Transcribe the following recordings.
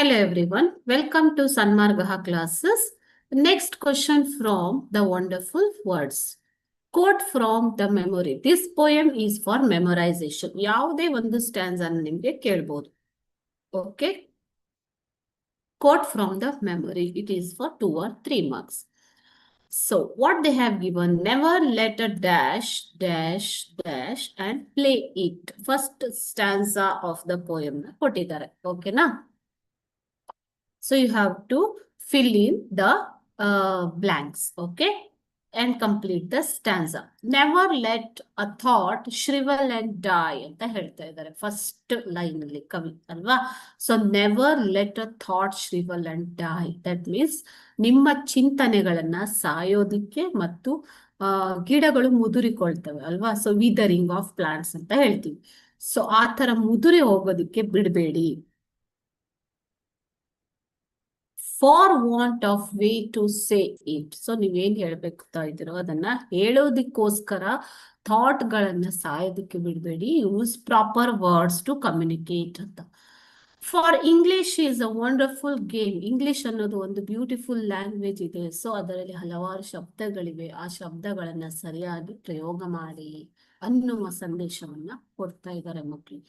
Hello everyone, welcome to Sanmargaha classes. Next question from the wonderful words. Quote from the memory. This poem is for memorization. ಯಾವುದೇ ಒಂದು stance ಅನ್ನು ನಿಮಗೆ ಕೇಳಬಹುದು. Okay. Quote from the memory. It is for 2 or 3 marks. So what they have given, never let a dash, dash, dash and play it. First stanza of the poem. ಕೊಟ್ಟಿದ್ದಾರೆ. Okay na? So you have to fill in the blanks, okay? And complete the stanza. Never let a thought shrivel and die ಅಂತ ಹೇಳ್ತಾ ಇದ್ದಾರೆ first line ಅಲ್ಲಿ ಕವಿ ಅಲ್ವಾ. So never let a thought shrivel and die. That means ನಿಮ್ಮ ಚಿಂತನೆಗಳನ್ನ ಸಾಯೋದಿಕ್ಕೆ ಮತ್ತು ಗಿಡಗಳು ಮುದುರಿಕೊಳ್ತವೆ ಅಲ್ವಾ. ಸೊ ವಿದರಿಂಗ್ ಆಫ್ ಪ್ಲಾಂಟ್ಸ್ ಅಂತ ಹೇಳ್ತೀವಿ. ಸೊ ಆ ತರ ಮುದುರಿ ಹೋಗೋದಿಕ್ಕೆ ಬಿಡಬೇಡಿ. For want of way to say it. So ನೀವೇನ್ ಹೇಳ್ಬೇಕಾಗ್ತಾ ಇದ್ದೀರೋ ಅದನ್ನ ಹೇಳೋದಿಕ್ಕೋಸ್ಕರ ಥಾಟ್ ಗಳನ್ನ ಸಾಯೋದಕ್ಕೆ ಬಿಡಬೇಡಿ. Use proper words to communicate ಅಂತ. For English is a wonderful game. English ಅನ್ನೋದು ಒಂದು ಬ್ಯೂಟಿಫುಲ್ ಲ್ಯಾಂಗ್ವೇಜ್ ಇದೆ. ಸೊ ಅದರಲ್ಲಿ ಹಲವಾರು ಶಬ್ದಗಳಿವೆ. ಆ ಶಬ್ದಗಳನ್ನ ಸರಿಯಾಗಿ ಪ್ರಯೋಗ ಮಾಡಿ ಅನ್ನುವ ಸಂದೇಶವನ್ನ ಕೊಡ್ತಾ ಇದ್ದಾರೆ ಮಕ್ಕಳು.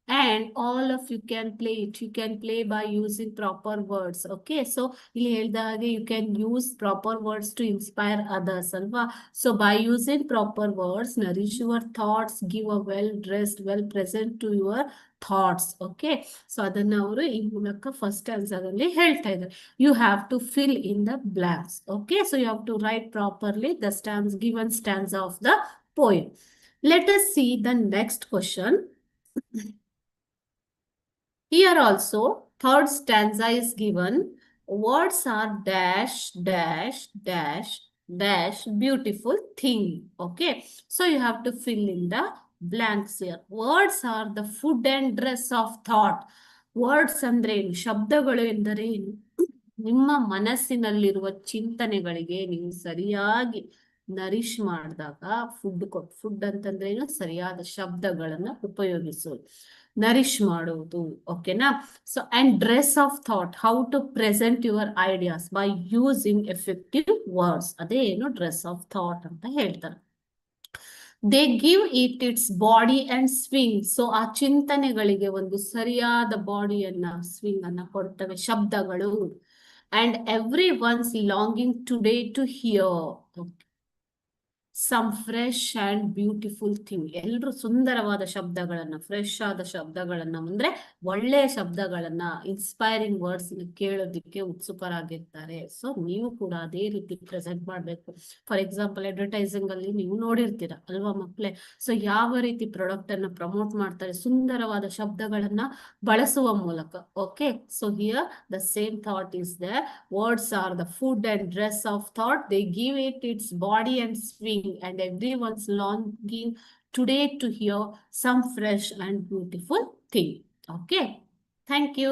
And all of you can play it. You can play by using proper words. Okay, so ಇಲ್ಲಿ ಹೇಳಿದ ಹಾಗೆ you can use proper words to inspire others ಅಲ್ವಾ. So by using proper words, nourish your thoughts, give a well dressed, well present to your thoughts. Okay, so ಅದನ್ನ ಅವರು ಈ ಮೂಲಕ first answer ಅಲ್ಲಿ ಹೇಳ್ತಾ ಇದ್ದಾರೆ. You have to fill in the blanks. Okay, so you have to write properly the given stanza of the poem. Let us see the next question. Here also, third stanza is given. Words are dash, dash, dash, dash, beautiful thing. Okay. So you have to fill in the blanks here. Words are the food and dress of thought. Words ಅಂದ್ರೆ ಏನು? ಶಬ್ದಗಳು ಎಂದರೆ ಏನು? ನಿಮ್ಮ ಮನಸ್ಸಿನಲ್ಲಿರುವ ಚಿಂತನೆಗಳಿಗೆ ನೀವು ಸರಿಯಾಗಿ nourish ಮಾಡಿದಾಗ food ಅಂತಂದ್ರೆ ಏನು? ಸರಿಯಾದ ಶಬ್ದಗಳನ್ನ ಉಪಯೋಗಿಸೋದು, ನರಿಶ್ ಮಾಡೋದು. ಓಕೆನಾ. So and dress of thought, how to present your ideas by using effective words. ಅದೇ ಏನು ಡ್ರೆಸ್ ಆಫ್ ಥಾಟ್ ಅಂತ ಹೇಳ್ತಾರೆ. They give it its body and swing. So ಆ ಚಿಂತನೆಗಳಿಗೆ ಒಂದು ಸರಿಯಾದ ಬಾಡಿಯನ್ನ, ಸ್ವಿಂಗ್ ಅನ್ನ ಕೊಡ್ತವೆ ಶಬ್ದಗಳು. And every ones longing today to hear some fresh and beautiful thing. ಎಲ್ರು ಸುಂದರವಾದ ಶಬ್ದಗಳನ್ನ, ಫ್ರೆಶ್ ಆದ ಶಬ್ದಗಳನ್ನ ಅಂದ್ರೆ ಒಳ್ಳೆಯ ಶಬ್ದಗಳನ್ನ, ಇನ್ಸ್ಪೈರಿಂಗ್ ವರ್ಡ್ಸ್ ಕೇಳೋದಿಕ್ಕೆ ಉತ್ಸುಕರಾಗಿರ್ತಾರೆ. ಸೊ ನೀವು ಕೂಡ ಅದೇ ರೀತಿ ಪ್ರೆಸೆಂಟ್ ಮಾಡ್ಬೇಕು. ಫಾರ್ ಎಕ್ಸಾಂಪಲ್ ಅಡ್ವರ್ಟೈಸಿಂಗ್ ಅಲ್ಲಿ ನೀವು ನೋಡಿರ್ತೀರ ಅಲ್ವಾ ಮಕ್ಕಳೇ. ಸೊ ಯಾವ ರೀತಿ ಪ್ರಾಡಕ್ಟ್ ಅನ್ನ ಪ್ರಮೋಟ್ ಮಾಡ್ತಾರೆ, ಸುಂದರವಾದ ಶಬ್ದಗಳನ್ನ ಬಳಸುವ ಮೂಲಕ. Okay, so here the same thought is there. Words are the food and dress of thought. They give it its body and swing, and everyone's longing today to hear some fresh and beautiful thing. Okay, thank you.